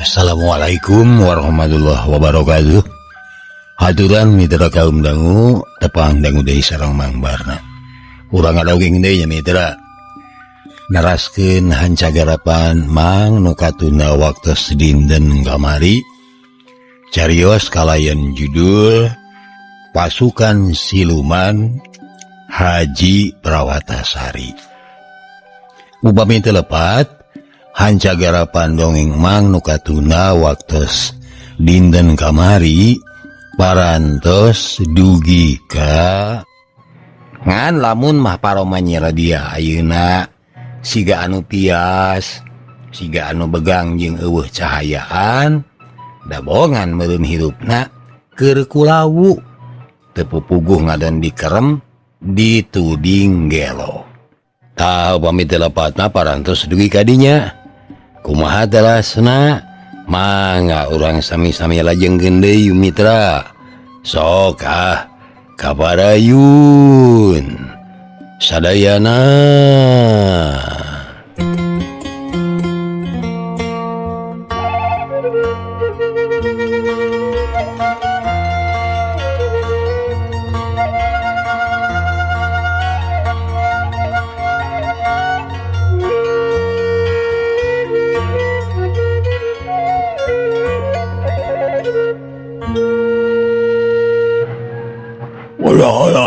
Assalamualaikum warahmatullahi wabarakatuh. Haturan mitra kaum dangu tepang dangu deui sareng Mang Barna. Urang ngadogeng deui nya mitra. Naraskeun hancagarapan Mang nu katuna waktos dinten kamari. Carios kalayan judul Pasukan Siluman Haji Prawatasari. Upami teu lepat hancagarapan dongeng Mang nu katuna waktos dinten kamari parantos dugi ka ngan lamun mah paromanya radia ayeuna siga anu tias siga anu begang jeung eueuh cahayaan da bohongan meureun hirupna keur kulawu teu pupuguh ngadon dikerem dituding gelo. Tah upami teu lepatna parantos dugi ka dinya. Kumaha telasna mangga urang sami-sami lajengkeun deui mitra. Sok kaparayun sadayana.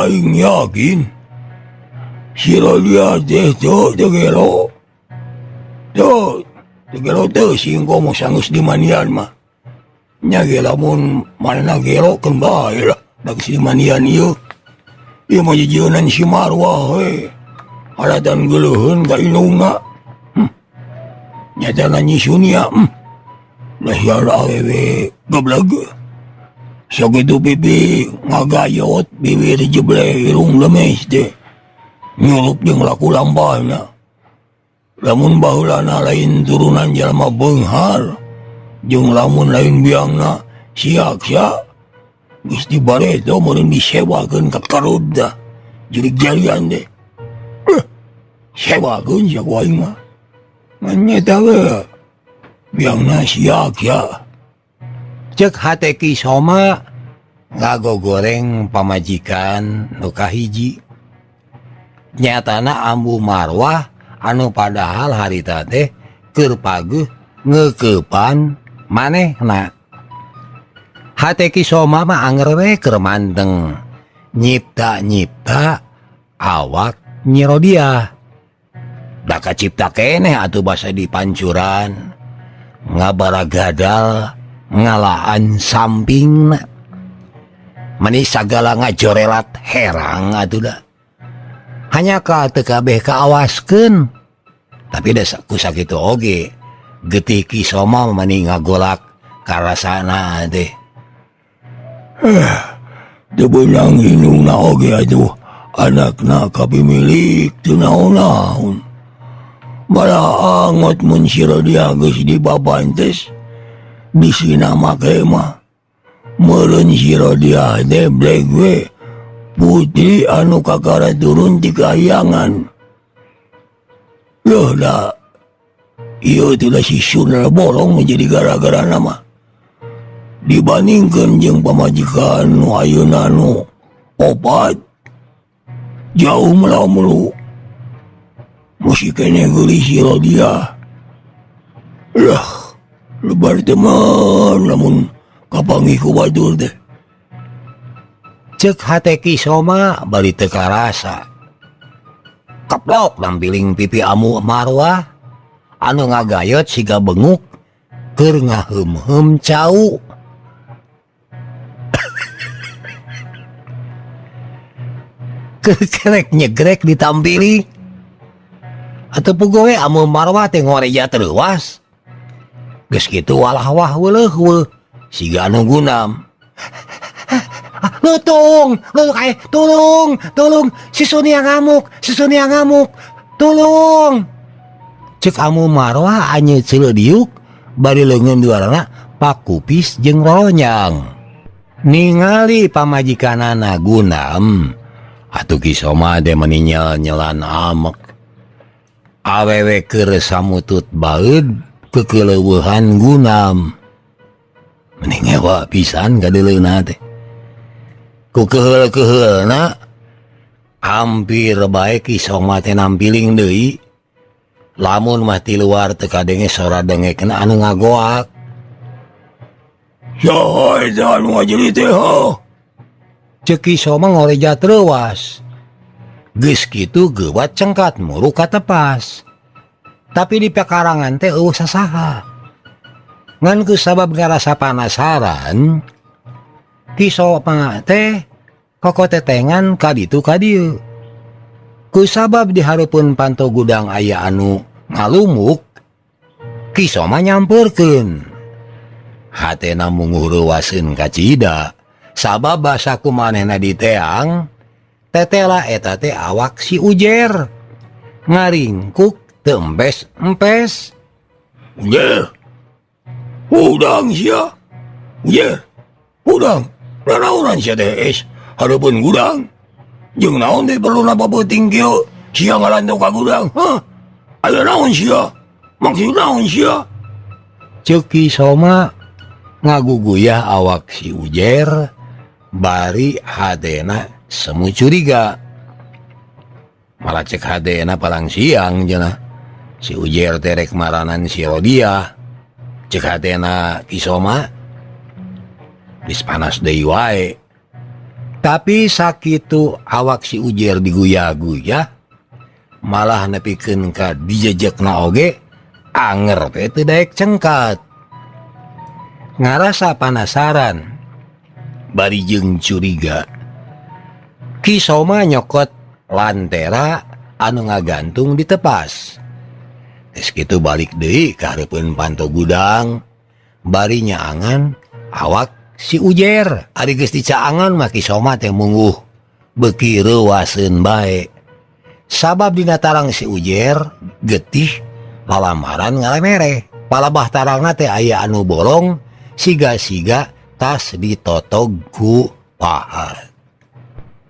Aing yakin si Rodia teh tegelo teh singko mau sanggeus di manian mah nya ge lamun manehna gelo keun bae lah da si manian ieu mah jijeunan si Marwah we alatan geuleuheun ka indungna nyatana nyisun ya da siar awewe goblog. Sakitu pipi ngagayot bibir jeble irung lemes teh nyulup jeung laku lampahna. Lamun baheulana lain turunan jalma beunghar jeung lamun lain biangna siak-sia geus dibareto meureun disewakeun ka karudda jurig-jarian teh. Sewakeun sia ku aing mah. Ngan nyata we biangna siak-sia. Cek hate Ki Soma ngagogoreng pamajikan nu kahiji. Nyatana Ambu Marwah anu padahal harita teh keur paguh ngeukepan manehna. Hate Ki Soma mah anger we keur manteng nyipta-nyipta awak Nyi Rodia. Da kacipta keneh atuh basa di pancuran ngabaragadal ngalaan sampingna manis sagala ngajorelat herang atuh da hanya ka teu kabeh kaawaskeun tapi da sakitu oge getih Ki Soma mani ngagolak karasana teh teu beunang indungna oge atuh anakna kapimilik teu naon-naon malah angot mun si Rodia geus dibabantes bisina make mah meureun si Rodia teh bleg we putri anu kakara turun ti kahyangan. Loh da ieu teh da si Sunda bolong menjadi gara-gara nama dibandingkeun jeung pamajikan nu ayeuna nu opat jauh melu masih kene geuli si Rodia. Lah lebar teman namun kapanggih ku batur teh. Cek hate Ki Soma bari teu karasa. Keplok nampiling pipi Ambu Marwah anu ngagayot siga benguk keur ngaheum-heum cau. Kerek nyegrek ditampili. Atuh puguh we Ambu Marwah teh ngoreja tereuwas. Geus kitu walah-wah weuleuh we siga anu gunam. Tolong si Sonia ngamuk, tolong. Cek Ambu Marwah anjeun ceuleudiuk bari leungeun duarana Pakupis jeung Ronyang. Ningali pamajikanana gunam, atuh Ki Soma teh meuni nyelan amek. Awewe keur samutut baeud kekeleueuhan gunam. Mending ngewa pisan kadeleuna teh. Ku keheul-keheulna hampir bae Kisoma mah teh nampiling deui. Lamun mah ti luar teu kadenge sora dengekna anu ngagoak. Saha eta anu ngajeli teh ha? Ceuk Kisoma ngoreja treuwas. Geus kitu geuwat cengkat muru ka tepas. Tapi di pekarangan teh eueuh sasaha. Ngan kusabab ngarasa panasaran, Kisoma teh kokotetengan ka ditu ka dieu. Kusabab di hareupeun panto gudang aya anu ngalumuk, Kisoma nyampeurkeun. Hatena munguh reuwaseun ka cida, sabab basa kumanehna di teang, tetela eta teh awak si Ujer. Ngaringkuk teu empes-empes. Ujer, udang sia. Ujer, udang. Nanaonan sia teh es hareupeun gudang. Jeung naon teh perlu napa peuting kieu sia ngalanto ka gudang? Hah? Aya naon sia? Maksud naon sia? Ceuk Kisoma ngaguguyah awak si Ujer, bari hadena semu curiga. Malah cek hadena palang siang cenah. Si Ujer teh rek maranan si Rodia. Cek hadena Kisoma geus panas deui wae. Tapi sakitu awak si Ujer diguyah-guyah, malah nepikeun ka dijejekna oge, anger teh teu daek cengkat. Ngarasa panasaran, bari jeung curiga, Kisoma nyokot lantera anu ngagantung di tepas. Tes kitu balik deui ka hareupeun panto gudang, bari nyaangan awak si Ujer. Ari geus dicaangan mah Kisoma teh munguh beuki reuwaseun bae. Sabab dina tarang si Ujer getih lalamaran ngalemere. Palabah tarangna teh aya anu bolong, siga-siga tas ditotog ku pahat.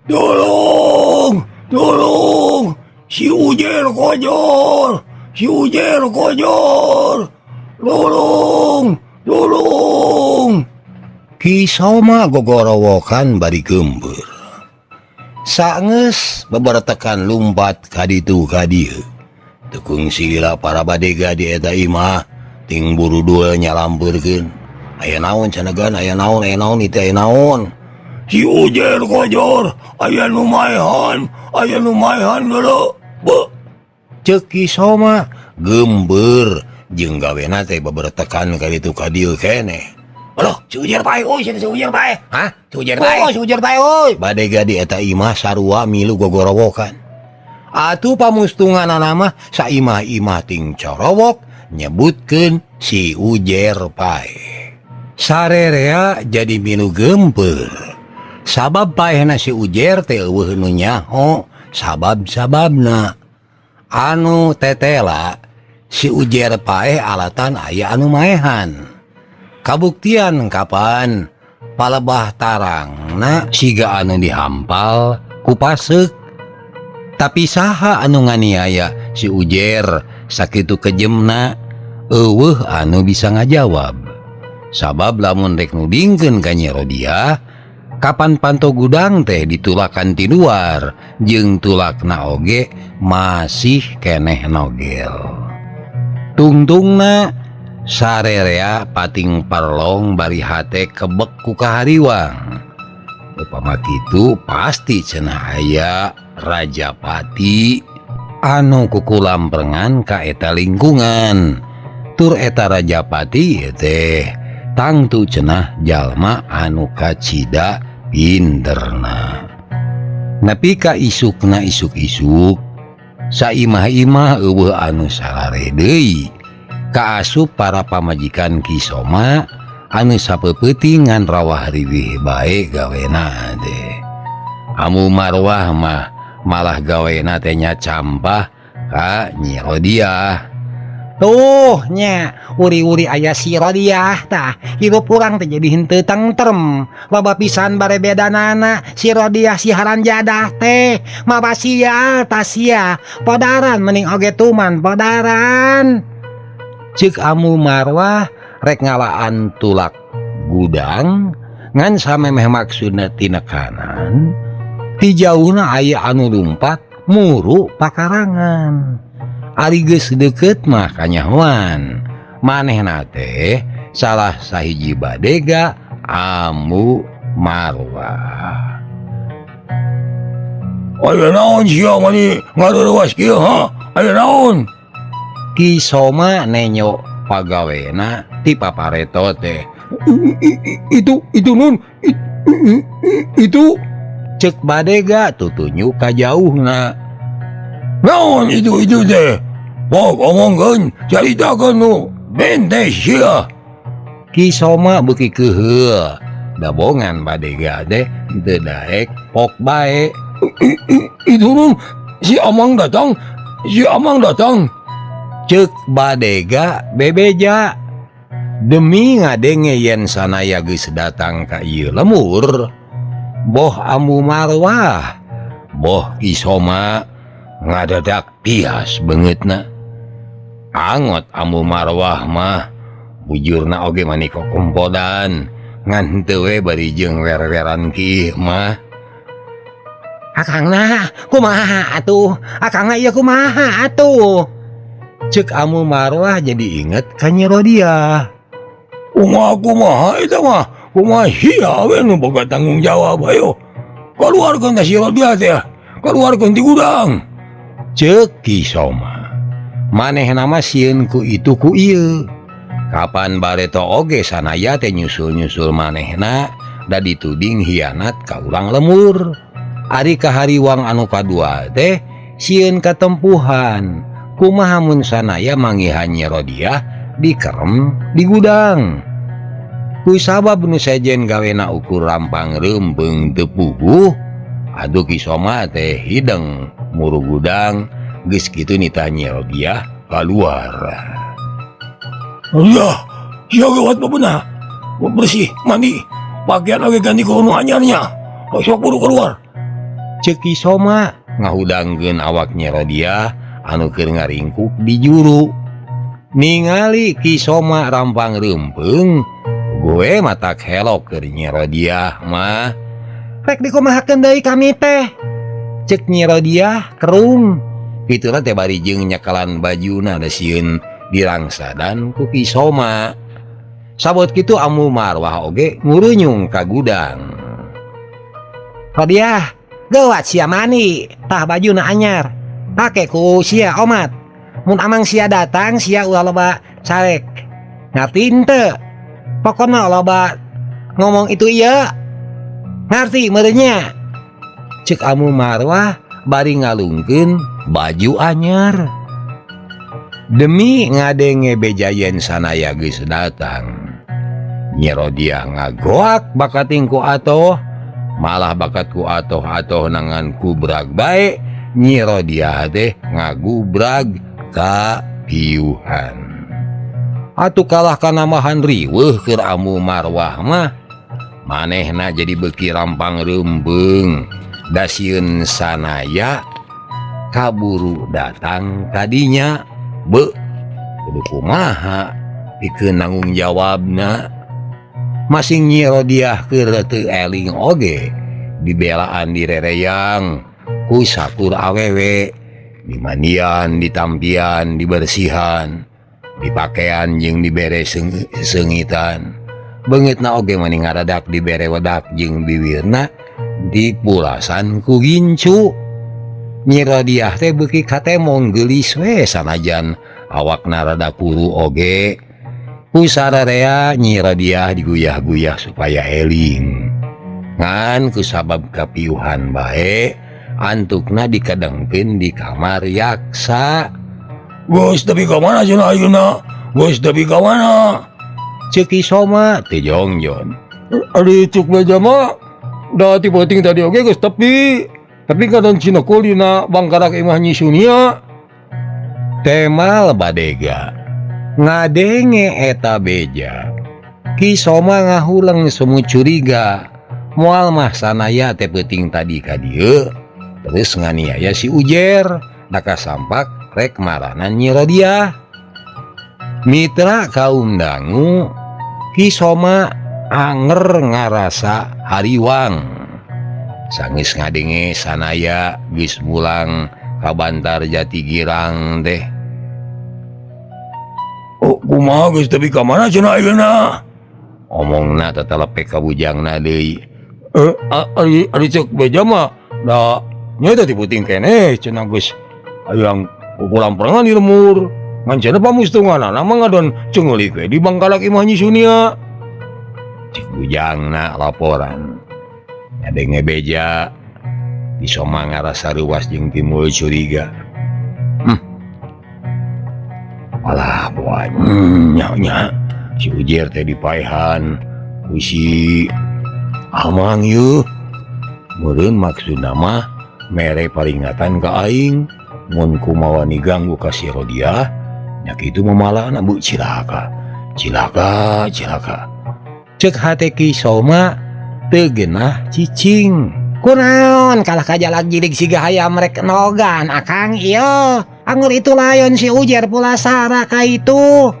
Tolong, tolong, si Ujer kojor, si Ujer kojor, tolong, tolong. Kisoma gogorowokan bari gembeur. Saenggeus bebertekan lumpat ka ditu ka dieu. Tekung sila para badega di eta imah ting buru dua nyalampeurkeun. Aya naon canegan, aya naon itu aya naon. Si Ujer kojor, aya nu maehan geuleuh. Beuh. Ceuk Kisoma gembeur jeung gawena teh bebertekan ka ditu ka dieu keneh. Aduh, si Ujer pae, si Ujer pae. Hah? Si Ujer pae? Si Ujer pae, badega di eta imah sarua milu gogorowokan. Atuh pamustunganana mah saimah-imah ting corowok nyebutkeun si Ujer pae. Sarerea jadi milu gempeur. Sabab paehna si Ujer teh eueuh nu nyaho sabab-sababna. Anu tetela si Ujer pae alatan aya anu maehan. Kabuktian kapan palebah tarangna siga anu dihampal ku paseuk. Tapi saha anu nganiaya si Ujer sakitu kejemna, eueuh anu bisa ngajawab. Sabab lamun rek nudingkeun ka Nyi Rodia, kapan panto gudang teh ditulakan ti luar, jeung tulakna oge masih keneh nogel. Tungtungna sarerea pating parlong bari hate kebek ku kahariwang. Upama kitu pasti cenah aya Rajapati anu kukulamperengan ka eta lingkungan. Tur eta Rajapati teh tangtu cenah jalma anu kacida pinterna. Nepi ka isukna isuk-isuk, saimah-imah eueuh anu salare deui kaasup para pamajikan Kisoma anu sapeupetingan rawah riwih bae gawena teh. Amu marwah mah malah gawena teh nya campah ka Nyi Rodia. Tuh nya uri-uri aya si Rodiah tah hirup urang teh jadi henteu tentrem. Loba pisan bare bedanana si Rodiah si Haranjadah teh mabasial tasia podaran mending oge tuman podaran. Cek Amu Marwah rek ngalaan tulak gudang ngan samemeh maksudna tina kanan ti jauhna aya anu lumpat muru pakarangan. Ari geus deukeut mah kanyahoan manehna teh salah sahiji badega Amu Marwah. Aya naon sia mani ngarerewas kieu ha? Aya naon? Ki Soma nenyo pagawena ti papareto teh. Itu nun itu Cek badega tutunyu ka jauhna. naon itu teh? Pok omongkeun caritakeun nu bente sia. Ki Soma beuki keheul dabongan badega teh teu daek pok bae. Itu nun si Amang datang. Cek badega bebeja demi ngadenge yen sanaya geus datang ka ieu lemur. Boh Amu Marwah, boh Ki Soma ngadadak tias beungeutna. Angot Amu Marwah mah bujurna oge maniko kompodan ngan teu we bari jeung wer-weran ki mah. Akangna kumaha atuh? Akangna ieu kumaha atuh? Cek Amu Marwah jadi inget ka Nyi Rodia. Kumaha eta mah? Kumaha sia we nu boga tanggung jawab ayo. Kaluarkeun ka si Rodia teh. Kaluarkeun ti gudang. Cek Ki Soma. Manehna mah sieun ku itu ku ieu. Kapan bareto oge sanaya teh nyusul-nyusul manehna da dituding hianat ka urang lemur. Ari kahariwang anu kadua teh sieun katempuhan. Kumaha mun sanaya manggihan Nyi Rodia dikerem di gudang. Ku sabab nu sejen gawena ukur rampang reumbeng teu puguh. Aduh Ki Soma teh hideng muru gudang geus kitu nita Nyi Rodia kaluar. Ya gawat bebenah. Bersih, mandi, pakaian oge ganti ku nu anyarnya. Sok buru keluar. Cek Ki Soma ngahudangkeun awak Nyi Rodia anu keur ngaringkuk di juru. Ningali Ki Soma rampang reumpeng, gue matak helok keur Nyi Rodia mah. Rek dikumahakeun deui kami teh. Cek Nyi Rodia kerung. Kituna teh bari jeung nyakalan bajuna da sieun dirangsadan ku Ki Soma. Sabot kitu Amu Marwah oge ngurunyung ka gudang. Rodia, gawat sia mani, tah bajuna anyar. Pake ku sia omat. Mun amang sia datang sia ulah loba carek. Ngarti henteu? Pokona loba ngomong itu ieu. Ngarti meureunya? Cek Amu Marwah bari ngalungkeun baju anyar. Demi ngadenge bejayen sanaya geus datang. Nyi Rodia ngagoak bakating ku atoh, malah bakat ku atoh-atoh nangan kubrag bae. Nyi Rodia teh ngagubrag ka piuhan. Atuh kalah kanamahan riweuh keur Amu Marwah mah. Manehna jadi beuki rampang reumbeng da sieun sanaya kaburu datang kadinya. Kudu kumaha pikeun nanggung jawabna. Masing Nyi Rodia keur teu eling oge dibelaan direreyang ku sakur awewe, dimandian, ditampian, dibersihan, dipakaian jeung dibere seungitan. Beungeutna oge mani ngaradak dibere wedak jeung bibirna dipulasan ku gincu. Nyi Rodia teh beuki katemong geulis we sanajan awakna rada kuru oge. Ku sararea Nyi Rodia diguyah-guyah supaya eling. Ngan ku sabab kapiuhan bae antukna dikadengkeun di kamar yaksa. Geus tapi ka mana cenah ayeuna? Geus tapi ka mana? Cek Ki Soma teh jongjon. Ari cuk beja mah da ti penting tadi oge geus tapi kadang cina kulina bangkarak imah Nyi Sunia. Temal badega ngadenge eta beja. Ki Soma ngahuleng semu curiga moal mah sanaya teh peuting tadi ka dieu terus nganiaya si Ujer daka sampak rek maranan Nyi Rodia. Mitra kaum dangu Kisoma anger ngarasa hariwang sanggeus ngadenge sanaya geus mulang ka Bantar Jati Girang teh. Oh, kumaha geus tepi ka mana cenah ayeuna? Omongna tetelepe ka bujangna deui. Ari cek beja mah da nya teh puting keneh cenah geus hayang ukuran perangan di lemur. Ngan cenah pamustunganana mah ngadon cengeulik we di Bangkalak Imah Nyi Sunia. Cik bujangna laporan. Ngadenge beja Kisoma ngarasa ruas jeung timbul curiga. Alah boy. Nya Si Ujer teh dipaehan ku si Amang yeuh. Meureun maksudna mah mere paringatan ka aing mun kumaha diganggu ka si Rodia nya kitu mamalahna bu cilaka. Cek hate Kisoma teu geunah cicing. Kunaon kalah kajalak jirig siga hayam rek nogan akang ieu. Anggur itu layon si Ujer pula sara ka itu.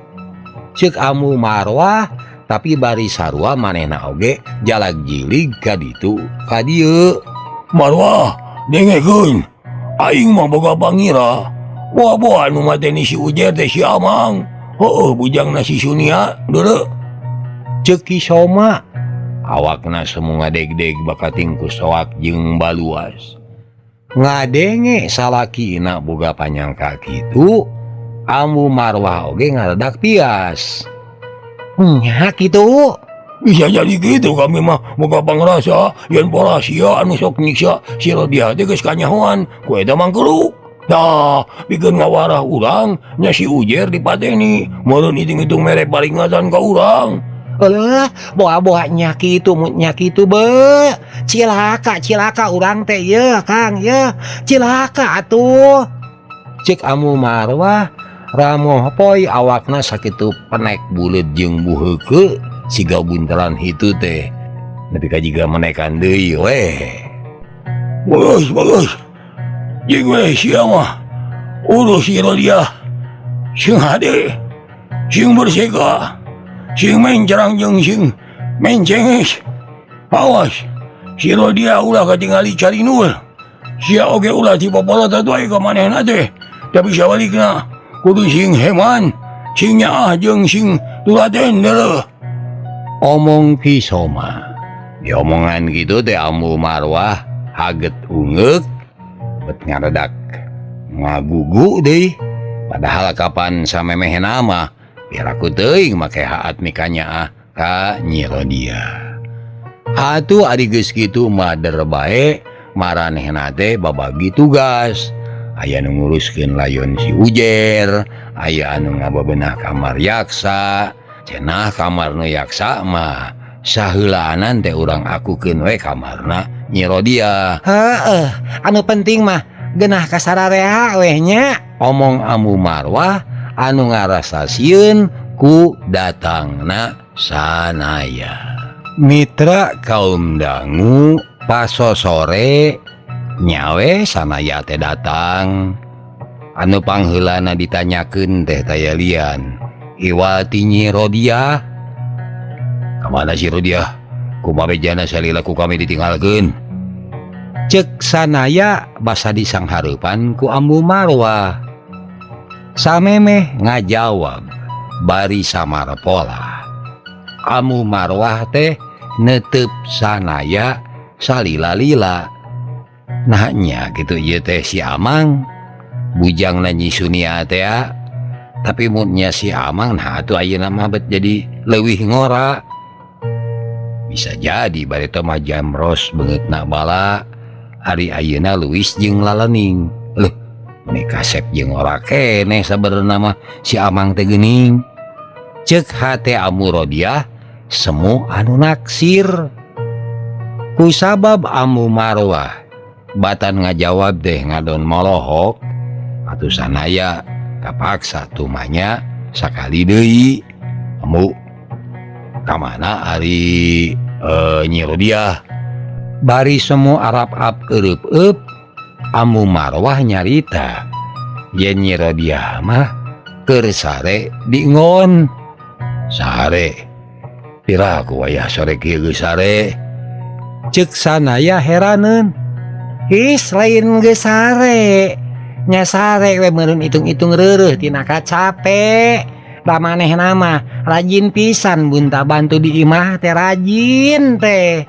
Cek Amu Marwah tapi bari sarua manehna oge jalak jilig ka ditu ka dieu. Marwah, dengekeun. Aing mah boga pangira. Boa nu mateni si Ujer teh si Amang. Heueuh bujangna si Sunia deureu. Cek Kisoma awakna semu ngadeg-deg bakating ku soak jeung baluas. Ngadenge salakina boga panyangka kitu, Amu Marwah oge ngaradak pias. Nya kitu. Bisa jadi gitu kami mah boga pangrasa yen pola sia anu sok nyiksa si Rodia teh geus kanyahoan ku eta mangkeluk. Dah, pikeun ngawarah urang nya si Ujer dipateni. Meureun hitung-hitung mere paringatan ka urang. Boa-boa nya kitu be. Cilaka urang teh ye Kang ye. Cilaka atuh. Cek Amu Marwah ramoh poy awakna sakitu penek bulet jeung buheukeul siga buntelan hitu teh. Nepi ka jiga menekan deui we. Bagus. Jeung we sia mah urus si Rodia. Sing hade, sing berseka, sing mencerang jeung sing mencengis. Awas, si Rodia ulah katingali cari nul. Sia oge ulah dipopolot atuh ka manehna teh. Tapi sabalikna kudu sing heman, sing nyaah jeung sing tulaten deureuh. Omong Kisoma. Diomongan gitu teh Amu Marwah haget ungeuk bet ngaradak ngagugu deui. Padahal kapan samemehna mah biar aku teuing make haat mikanya ka Nyi Rodia. Atuh ari geus kitu mah der bae maranehna teh babagi tugas. Aya nu nguruskeun layon si Ujer, aya anu ngabebenah kamar yaksa. Cenah kamar nu yaksa mah saheulaanan teh urang akukeun we kamarna Nyi Rodia. Heeh, anu penting mah geunah ka sararea we nya. Omong Amu Marwah anu ngarasa sieun ku datangna sanaya. Mitra kaum dangu pasosore nyawe sanaya teh datang. Anu pangheulana ditanyakeun teh taya lian, iwati Nyi Rodia. Kamana si Rodia? Kumaha bejana salila ku kami ditinggalkeun? Cek sanaya basa disanghareupan ku Amu Marwah. Samemeh ngajawab bari samar pola. Amu Marwah teh netep sanaya salila-lila. Nahnya gitu ieu teh si Amang bujangna Nyi Sunia teh. Tapi mutnya si Amang nah atuh ayeuna mah bet jadi leuwih ngora. Bisa jadi bari teh mah jamros beungeutna bala ari ayeuna leuwis jeung lalening. Leuh, meni kasep jeung ora keneh sabenerna mah si Amang teh geuning. Ceuk hate Amu Rodia semu anu naksir. Kusabab Amu Marwah batan ngajawab deh ngadon molohok atuh sanaya kapaksa tumanya sakali deui. Amu kamana ari Nyi Rodia? Bari semu arap-ap eueup-eup Amu Marwah nyarita yen Nyi Rodia mah keur sare diingon. Sare pira ku wayah sore kieu geus sare? Ceuk sanaya heraneun. His lain geus sare. Nya sare we meureun itung-itung reureuh tina kacape. Da manehna mah rajin pisan bunta bantu di imah teh rajin teh.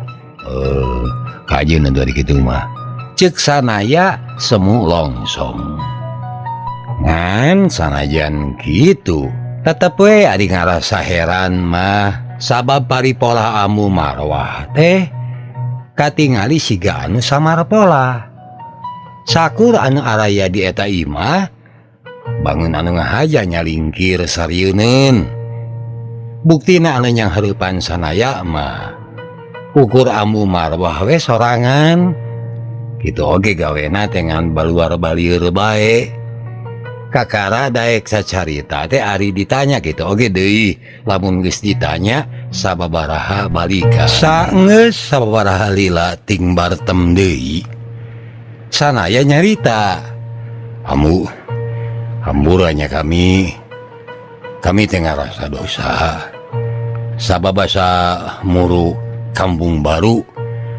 Kajeun dari kitu mah. Ceuk sanaya semu longsong. Ngan sanajan kitu, tetep we ari ngarasa heran mah sabab paripola Amu Marwah teh katingali siga anu samarpola. Sakur anu araya di eta imah bangun anu ngahaja nyalingkir sarieun. Buktina anu nyang hareupan sanaya mah ukur Amu Marwah we sorangan. Kitu oge gawena tengan baluar balieur bae. Kakara daek sacarita teh ari ditanya kitu oge deui. Lamun geus ditanya sababaraha balika. Saeungeus sababaraha lila ting bartem deui. Sanaya nyarita. Amu hamburanya kami teh ngarasa dosa. Sababasa muru Kampung Baru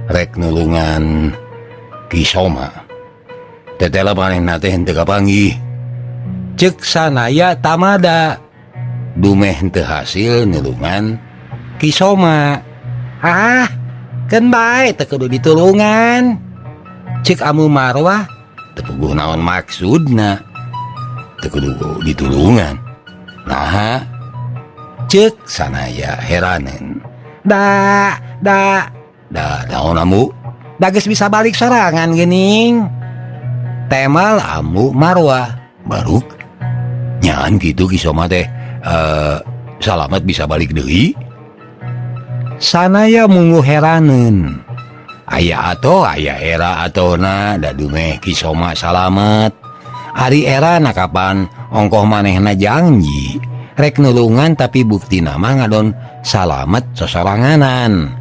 rek nulungan Kisoma. Tetela manehna teh henteu kapanggih. Ceuk sanaya tamada. Dumeh henteu hasil nulungan Kisoma. Keun bae teu kudu ditulungan. Ceuk Amu Marwah teu puguh naon maksudna. Teu kudu ditulungan. Nah, ceuk sanaya heraneun. Da Naon Amu? da geus bisa balik sorangan geuning. Temal Amu Marwah. Baruk nyaan gitu Kisoma teh salamet bisa balik deui. Sanaya munggu heraneun. Aya era atona da dumeh Kisoma salamet. Ari era na kapan ongkoh manehna janji rek nulungan tapi buktina mah ngadon salamet sosoranganan.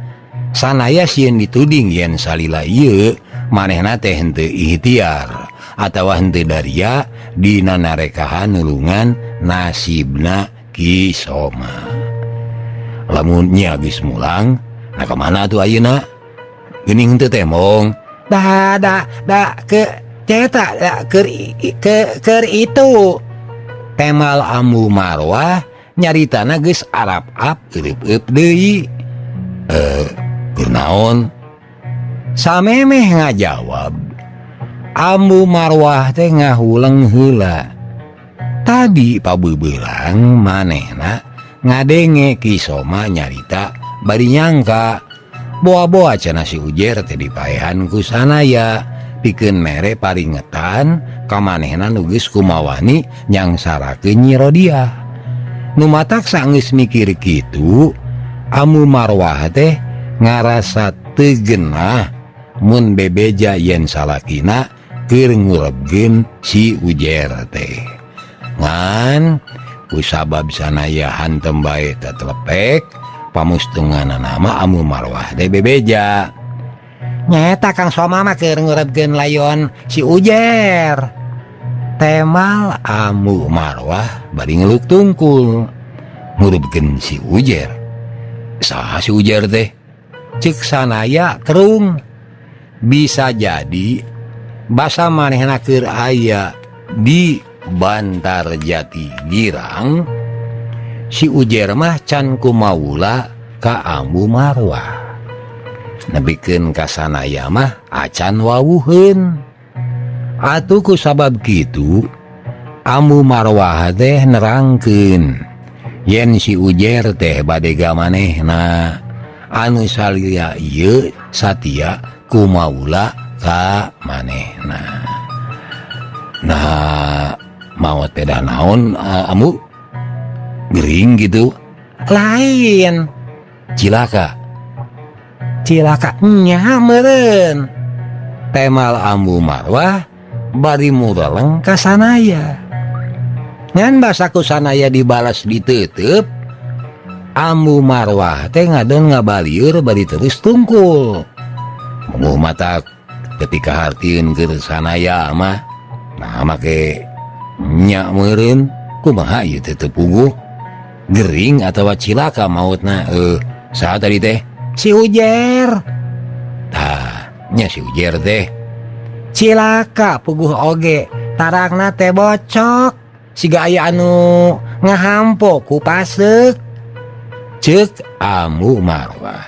Sanaya sieun dituding yen salila ieu manehna teh henteu ikhtiar atawa henteu daria dina narekahan nulungan nasibna Kisoma. Lamun nya geus mulang, nah kamana atuh ayeuna? Geuning henteu teh mong. Keur itu. Temal Amu Marwah nyaritana geus arap-ap eueup deui. Kunaon? Samemeh ngajawab. Amu Marwah teh ngahuleng heula. Tadi pabeubelang manehna ngadenge Kisoma nyarita bari nyangka boa-boa cenah si Ujer teh dipaehan ku sanaya pikeun mere paringetan ka manehna nu geus kumawani nyangsarakeun Nyi Rodiah. Nu matak saenggeus mikir kitu, Amu Marwah teh ngarasa teu geunah mun bebeja yen salakina keur ngurebkeun si Ujer teh. Ngan kusabab sanaya hantem bae tetlepek pamustunganan nama Amu Marwah teh bebeja. Nyata Kang Soma mah keur ngurebkeun layon si Ujer. Temal Amu Marwah bari ngeluk tungkul ngurebkeun si Ujer. Saha si Ujer teh? Ceuk sanaya kerung. Bisa jadi basa manehna keur aya di Bantar Jati Girang. Si Ujer mah can kumaula ka Amu Marwah. Nebikeun ka sanaya mah acan wawuheun. Atuh kusabab kitu Amu Marwah teh nerangkeun yen si Ujer teh bade gamanehna anu salira ieu satia kumaula ka manehna. Nah, mau teh dah naon Amu? Gering gitu? Lain. Cilaka Nya meureun. Temal Amu Marwah bari mureleng ka sanaya. Ngan basaku sanaya dibalas diteuteup, Amu Marwah teh ngadon ngabalieur bari terus tungkul. Munguh matak ketika hartieun keur sanaya mah, nah make nya meureun kumaha ieu teh teu puguh gering atawa cilaka mautna saha tadi teh Si Ujer tah nya si Ujer teh cilaka puguh oge tarangna teh bocok siga aya anu ngahampo ku pasek. Cek Ambu Marwah,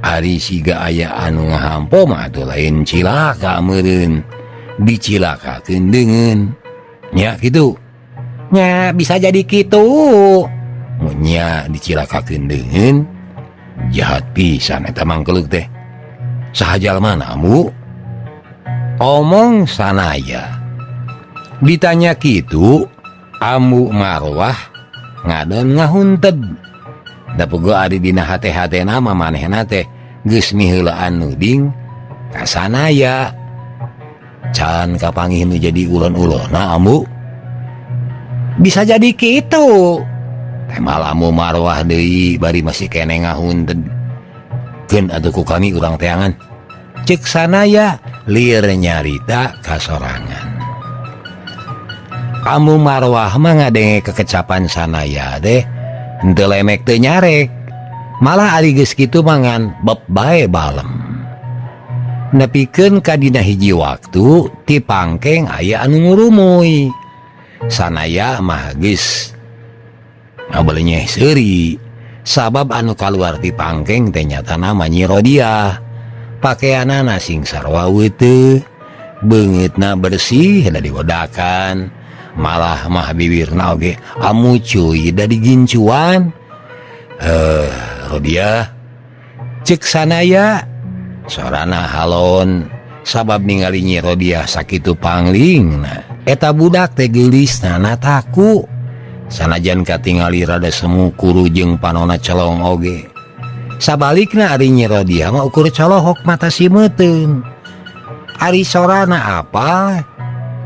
ari siga aya anu ngahampo mah atuh lain cilaka meureun dicilakakeun deungeun nya kitu. Nya bisa jadi kitu. Mun nya dicilakakeun deungeun jahat pisan eta mangkeluk teh. Saha jalmana Ambu? Omong sanaya. Ditanya kitu Ambu Marwah ngadon ngahunted. Da puguh ari dina hate-hatena mamanehna teh geus miheulaan nuding ka sanaya. Can kapanggih nu jadi ulon-ulonna Ambu? Bisa jadi kitu. Teh Ambu Marwah deui bari masih kene ngahunted. Keun atuh ku kami urang teangan. Cek sanaya lieur nyarita kasorangan. Ambu Marwah mah ngadenge kekecapan sanaya teh henteu lemek teu nyarek. Malah ari geus kitu mangan beb bae balem. Nepikeun ka dina hiji waktu ti pangkeng aya anu ngurumuy. Sanaya mah geus ngabelenyeh seuri. Sabab anu kaluar ti pangkeng teh nyatana mah Nyi Rodiah. Pakeanana sing sarua weuteuh, beungeutna bersih da diwedakan. Malah mah bibirna oge amu cuy da digincuan. Rodiah, cek sanaya sorana halon sabab ningali Nyi Rodiah sakitu panglingna. Eta budak teh geulisna nataku. Sanajan katingali rada semu kuru jeung panonna colong oge. Sabalikna ari Nyi Rodiah mah ukur colohok mata simeuteun. Ari sorana apa?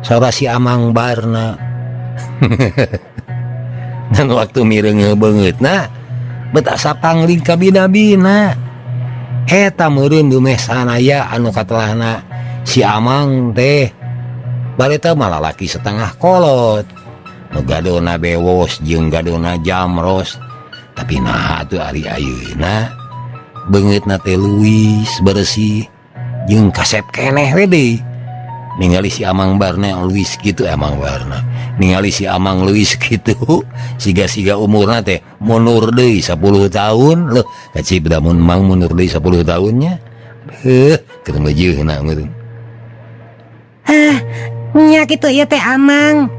Sora si Amang Barna. Dan waktu mireng beungeutna betasa pangling ka bina-bina. Eta meureun dumeh sanaya anu katelahna si Amang teh bareta mah lalaki setengah kolot. Nu gadona bewos jeung gadona jamros. Tapi nah atuh ari ayeuna beungeutna teh luwis bersih jeung kasep keneh we deui. Ningali si Amang Barna luwis kitu Amang Barna. Ningali si Amang luwis kitu siga-siga umurna teh mundur deui 10 tahun. Loh, kacip da mun mang mundur deui 10 tahunnya. Keur meujeuna meureun. Nya kitu ieu teh Amang.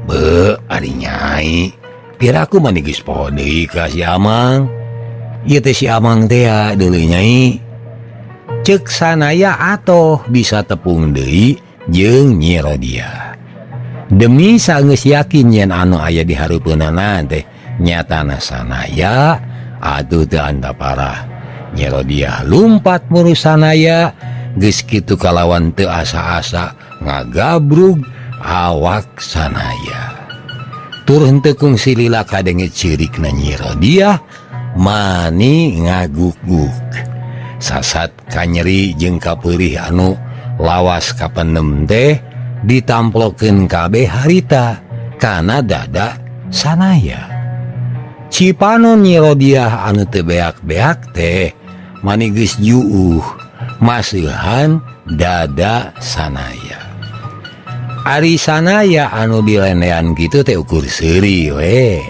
Ari Nyai. Piraku mah geus poho deui ka si Amang. Ieu teh si Amang teh deuleu Nyai. Ceuk sanaya atoh bisa tepung deui jeung Nyi Rodiah. Demi saeunggeus yakin yen anu aya di hareupeunana teh nyatana sanaya, atuh teu anda parah. Nyi Rodiah lumpat muru sanaya, geus kitu kalawan teu asa-asa ngagabrug awak sanaya. Tur henteu kungsi lila kadenge cirikna Nyi Rodiah mani ngaguk-guk. Sasat kanyeri jeung kapeurih anu lawas kapenem teh ditamplokeun kabeh harita kana dada sanaya. Cipanon Nyi Rodiah anu teu beak-beak teh mani geus juuh maseuhan dada sanaya. Ari sanaya anu dilendean kitu teh ukur seuri we.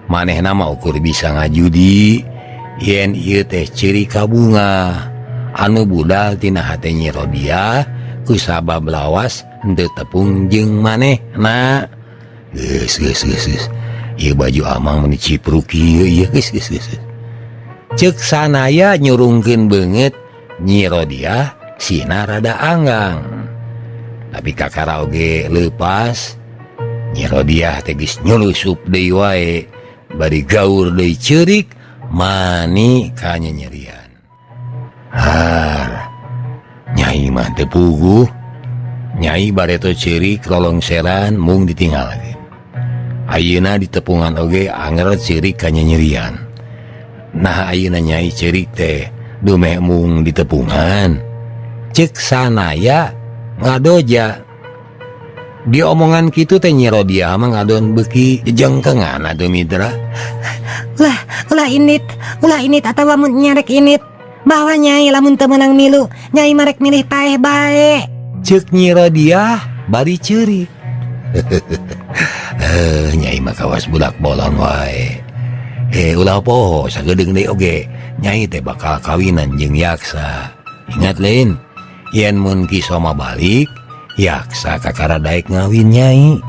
Manehna mah ukur bisa ngajudi yen ieu teh ciri kabunga anu budal tina hate Nyi Rodiah ku sabab lawas henteu tepung jeung manehna. Geus. Ieu baju Amang meni cipruk ieu geus. Ceuk sanaya nyurungkeun beungeut Nyi Rodiah sina rada anggang. Tapi kakara oge leupas. Nyi Rodiah teh geus nyulusup deui wae bari gaur deui ceurik mani ka nyerian. Nyai mah teu puguh. Nyai bareto ceurik lolongseran mung ditinggalkeun. Ayeuna di tepungan oge anger ceurik ka nyerian. Nah ayeuna Nyai ceurik teh dumeh mung di tepungan. Ceuk sanaya ngadoja. Di omongan kitu teh Nyi Rodia mah ngadon beuki jengkengan atuh mitra. Ulah init atau lamun nyarek init. Bahwa Nyai lamun teu meunang milu, Nyai marek milih paeh bae. Ceuk Nyi Rodia bari ceurik. Nyai mah kawas budak bolon wae. Ulah poho sagedeung deui oge. Nyai teh bakal kawinan jeung Yaksa. Ingat lain, yen mun Ki Soma balik, Yaksa kakaradaek ngawin Nyai.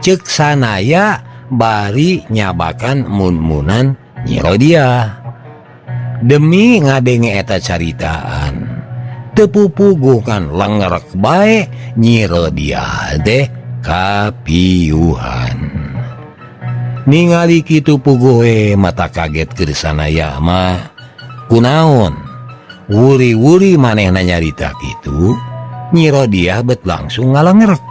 Ceuk sanaya bari nyabakan mun-munan Nyi Rodia. Demi ngadenge eta caritaan, teu pupuguh kan lengerek bae Nyi Rodia teh kapiuhan. Ningali kitu puguh mata kaget keur sanaya mah. Kunaon? Wuri-wuri manehna nyarita kitu, Nyi Rodia bet langsung ngalengerek.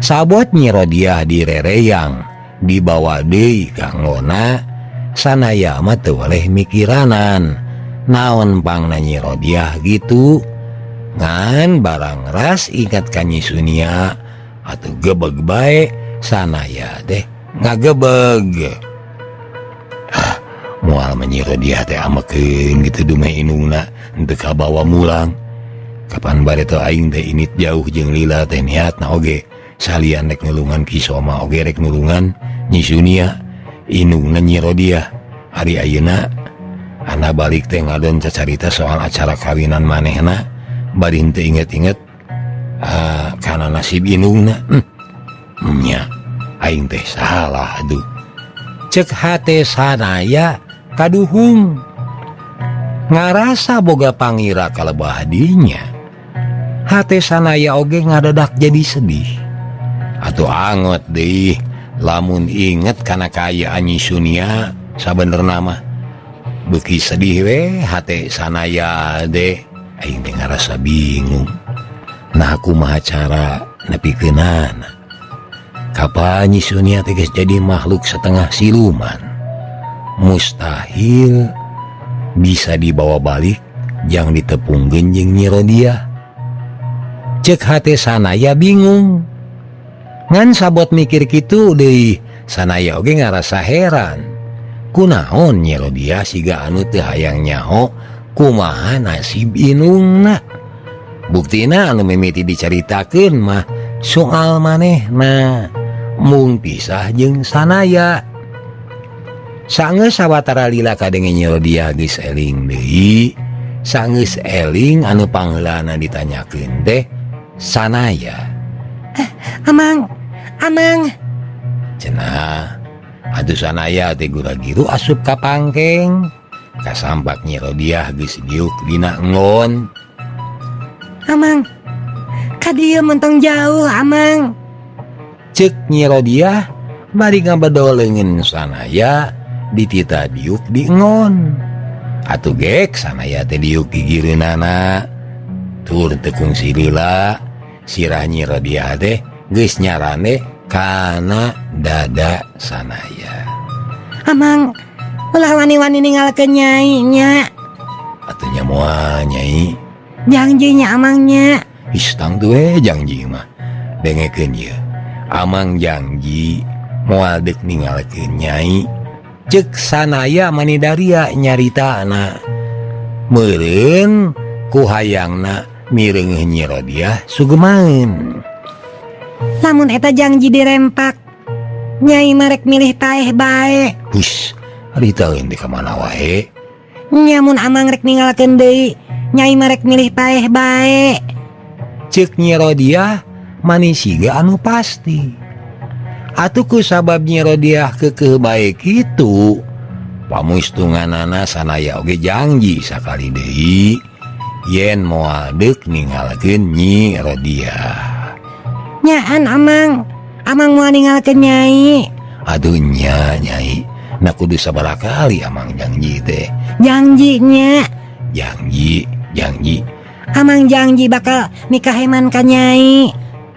Sabot Nyi Rodia direreyang, dibawa deui ka ngona, sanaya mah teu waleh mikiranan naon pangna Nyi Rodia gitu. Ngan barang ras ingat ka Nyi Sunia atuh gebeg bae sanaya teh ngagebeg. Moal Nyi Rodia teh amekeun gitu dumeh inungna henteu kabawa mulang. Kapan bare teu aing teh init jauh jeung lila teh niatna oge salian rek nulungan Ki Soma oge rek nulungan Nyi Sunia inungna Nyi Rodia. Hari ayeuna ana balik teh ngadon cacarita soal acara kawinan manehna, bari henteu inget-inget kana nasib inungna. Nya aing teh salah aduh. Ceuk hate sanaya kaduhung, ngarasa boga pangira kalebah dinya. Hate sanaya oge ngadadak jadi sedih. Atuh angot deui lamun inget kana kaayaan Nyi Sunia sabenerna mah. Beuki sedih we hate sanaya de. Aing teh ngarasa bingung. Nah kumaha cara nepikeunana? Kapan Nyi Sunia teh geus jadi makhluk setengah siluman? Mustahil bisa dibawa balik jang ditepungkeun jeung Nyi Rodia. Ceuk hate sanaya bingung. Ngan sabot mikir kitu deui sanaya oge ngarasa heran. Kunaon Nyi Rodia siga anu teu hayang nyaho kumaha nasib inungna. Buktina anu mimiti dicaritakeun mah soal manehna mung pisah jeung sanaya. Saeunggeus sawatara lila kadenge Nyi Rodia geus eling deui, saeunggeus eling anu pangheulana ditanyakeun teh sanaya. Amang Cenah atuh sanaya teh gura-giru asup ka pangkeng. Kasampak Nyi Rodia geus diuk dina engon. Amang, ka dieu mentong jauh Amang. Ceuk Nyi Rodia bari ngabedoleungeun sanaya ditita diuk di engon. Atuh gek sanaya teh diuk di gireunana. Tur tekung si lila, sirah Nyi Rodia teh geus nyarane kana dada sanaya. Amang, ulah wani-wani ninggalkeun Nyai nya. Atuh nya moal Nyai. Janjinya Amangnya. Istang tuh janji mah. Dengekeun ieu. Amang janji moal deuk ningalkeun Nyai. Ceuk sanaya manidaria nyaritana. Meureun ku hayangna mireungeuh Nyi Rodia sugemaeun. Lamun eta janji dirempak, Nyai marek milih paeh bae. Hus, haritaeun di ka mana wae. Nya mun Amang rek ningalkeun deui, Nyai marek milih paeh bae. Ceuk Nyi Rodia manisiga anu pasti. Atuh ku sabab Nyi Rodia keukeuh bae kitu, pamustunganana sanaya oge janji sakali deui yen moal deuk ningalkeun Nyi Rodia. Nyaan Amang moal ningalkeun Nyai. Aduh nya Nyai, na kudu sabaraha kali Amang janji teh. Janjinya. Janji. Amang janji bakal nikaheman ka Nyai.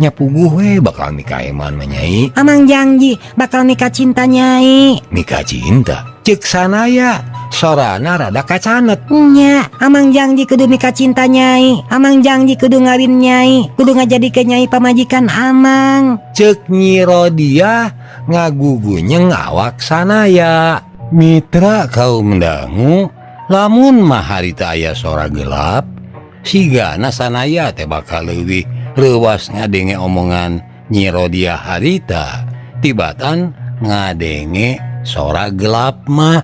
Nya puguh we bakal nikaheman mah Nyai. Amang janji bakal nikah cinta Nyai. Nikah cinta? Ceuk sanaya sorana rada kacanet. Nya, amang janji kudu mika cinta Nyai. Amang janji kudu ngawin Nyai. Kudu ngajadikeun Nyai pamajikan amang. Ceuk Nyi Rodia ngagugunyeng awak sanaya. Mitra kaum dangu, lamun mah harita aya sora gelap, sigana sanaya teh bakal leuwih reuwas ngadenge omongan Nyi Rodia harita tibatan ngadenge sora gelap mah.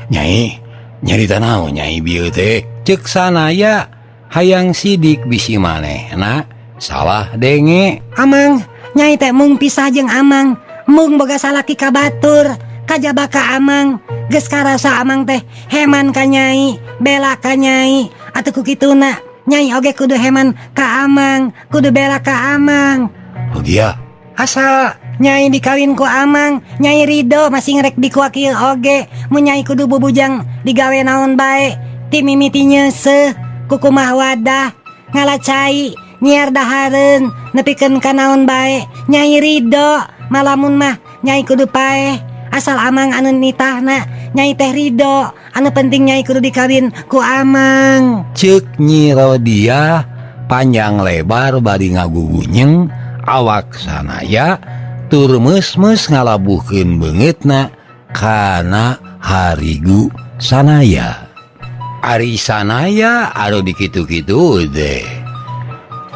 Nyai, nyarita naon Nyai bieu teh? Ceuk sanaya hayang sidik bisi manehna salah denge. Amang, Nyai teh mung pisah jeung amang. Mung boga salaki ka batur, kajaba ka amang. Geus karasa amang teh heman ka Nyai, bela ka Nyai. Atuh ku kituna, Nyai oge kudu heman ka amang, kudu bela ka amang. Rodia, Asal Nyai dikawin ku amang, Nyai ridho masih ngerek dikuak ieu oge. Mun Nyai kudu bubujang digawe naon bae, ti mimiti nyeuseuh, kukumah wadah, ngalacai, nyiar dahareun, nepikeun ka naon bae. Nyai ridho, malamun mah Nyai kudu paeh. Asal amang anu nitahna, Nyai teh ridho. Anu penting Nyai kudu dikawin ku amang. ceuk Nyi Rodia panjang lebar bari ngagugunyeng awak sanaya tur meus-meus ngalabuhkeun beungeutna kana harigu sanaya. Ari sanaya anu dikitu-kitu deh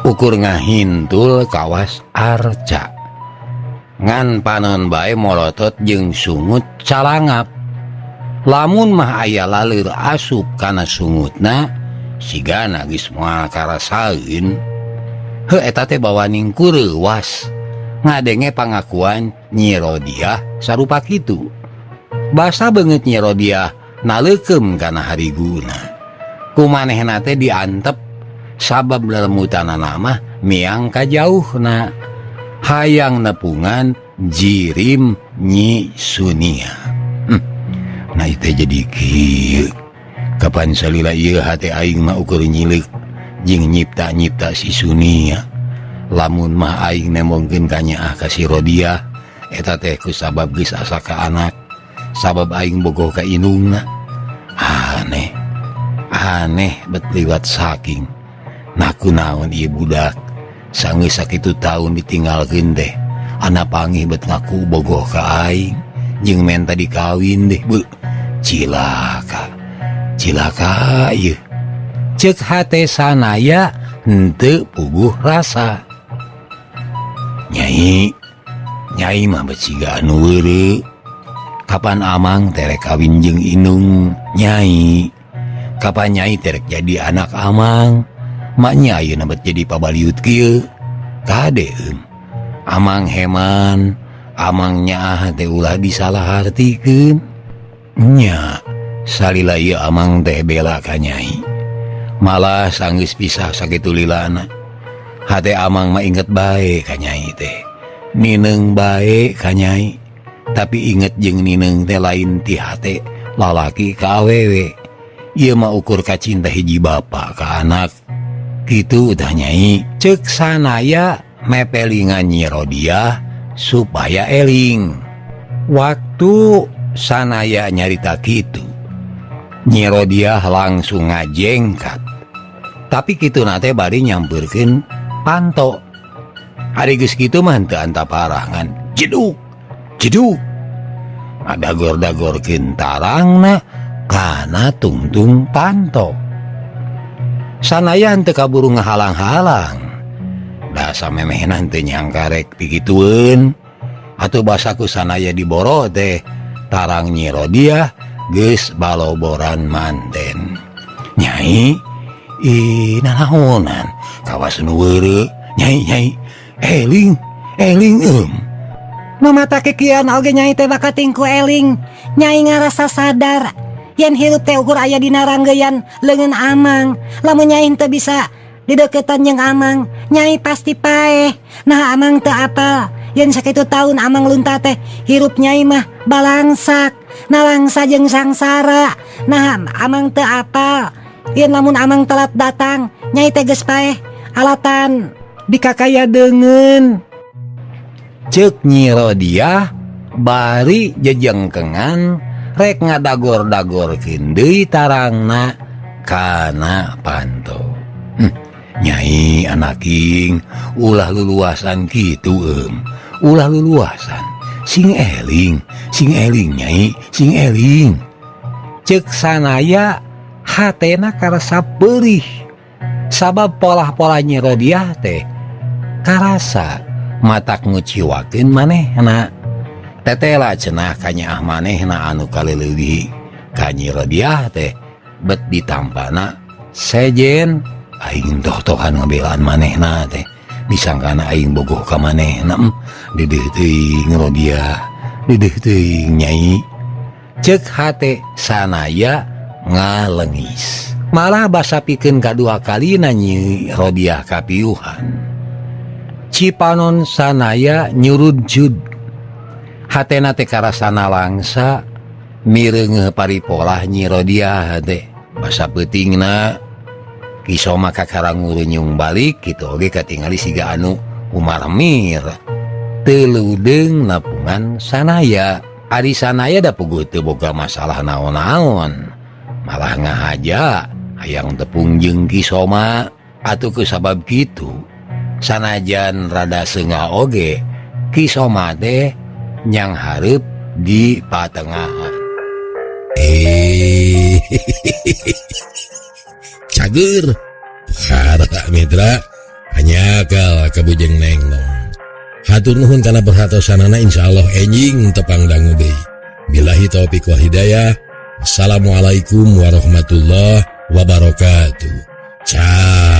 ukur ngahintul kawas arca ngan panon bae molotot jeung sungut calangap. Lamun mah aya laleur asup kana sungutna sigana geus moal karasaeun, heuh eta teh bawaning kureuwas ngadenge pangakuan Nyi Rodia sarupa kitu. Basa beungeut Nyi Rodia naleukeum kana hariguna. Kumanehna teh diantep sabab lelemutanana mah miang ka jauhna. Hayang nepungan jirim Nyi Sunia. Nah itu jadi kieu. Kapan salila ieu hate aing mah ukur nyileuk jeung nyipta-nyipta si Sunia. Lamun mah aing nemongkeun ka nyaah ka si Rodia eta teh ku sabab geus asa ka anak, sabab aing bogoh ka indungna. Aneh bet liwat saking. Nah kunaon ieu budak sangeus sakitu taun ditinggalkeun teh ana panggih bet ngaku bogoh ka aing jeung menta dikawin deh beuh. Cilaka ieu. Ceuk hate sanaya henteu puguh rasa. Nyai mah beciga anu weureu. Kapan amang terek kawin jeung indung Nyai? Kapan Nyai terek jadi anak amang? Maknya ayeuna bet jadi pabaliut kieu. Kadeum. Amang heman, amang nyaah teh ulah disalahartikeun. Nya, salila ieu amang teh bela ka Nyai. Malah sanggeus pisah sakitu lilana. Hate amang mah inget bae ka Nyai teh. Nineung bae ka Nyai. Tapi inget jeung nineung teh lain ti hate lalaki ka awewe. Ieu mah ukur ka cinta hiji bapa ka anak. Kitu tah Nyai. Ceuk sanaya mepelingan Nyi Rodia supaya eling. Waktu sanaya nyarita kitu, Nyi Rodia langsung ngajengkat. Tapi kitu nate bari nyampeurkeun Panto. Ari geus kitu mah henteu antaparangan. Jeduk. Adagor-dagorkeun tarangna kana tungtung Panto. Sanaya henteu kaburu ngahalang-halang. Da samemehna henteu nyangka rek pikitueun. Atuh basaku sanaya diboro teh tarang Nyi Rodia geus baloboran manten. Nyai, nanaonan kawas nu weureu. Nyai, eling Mamata kekian oge Nyai teh bakating ku eling. Nyai ngarasa sadar yen hirup teh ukur aya dina ranggeyan leungeun amang. Lamun Nyai teu bisa dideuketan jeung amang, Nyai pasti paeh. Nah amang teu apal yen sakitu taun amang lunta teh hirup Nyai mah balangsak, nalangsa jeung sangsara. Nah amang teu apal yen lamun amang telat datang, Nyai teh geus paeh alatan dikakayadeungeun. Ceuk Nyi Rodia bari jejengkengan rek ngadagor-dagorkeun deui tarangna kana panto. Nyai anaking ulah luluasan kitu ulah luluasan sing eling nyai sing eling. Ceuk sanaya hatena karasa perih sabab polah-polah Nyi Rodiah teh karasa matak nguciwakeun manehna. Tetela cenah ka nyaah manehna anu kaleuleui ka Nyi Rodiah teh bet ditampana sejen aing toh-tohan ngabelaan manehna teh disangkana aing bogoh ka manehna. Dedeh teuing Rodiah, dedeh teuing Nyai. Ceuk hate sanaya ngalengis malah basa pikeun kadua kalina Nyi Rodiah kapiuhan. Cipanon sanaya nyurudjud hatena teh karasana langsa mireungeuh paripolah Nyi Rodiah teh basa peutingna Kisoma kakarangurnyung balik kitu oge katingali siga anu umarmir teu leudeng napungan sanaya. Ari sanaya da puguh teu boga masalah naon-naon malah ngahaja hayang tepung jeung Kisoma atuh kusabab kitu sanajan rada seungah oge Kisoma teh nyang hareup di patengahan. Cager harta mitra hanyakal kabujeng nengnong. Hatur nuhun kana perhatosanana, insyaallah enjing tepang dangu deui. Billahi taufik wal hidayah. Assalamualaikum warahmatullahi wabarakatuh. Ciao.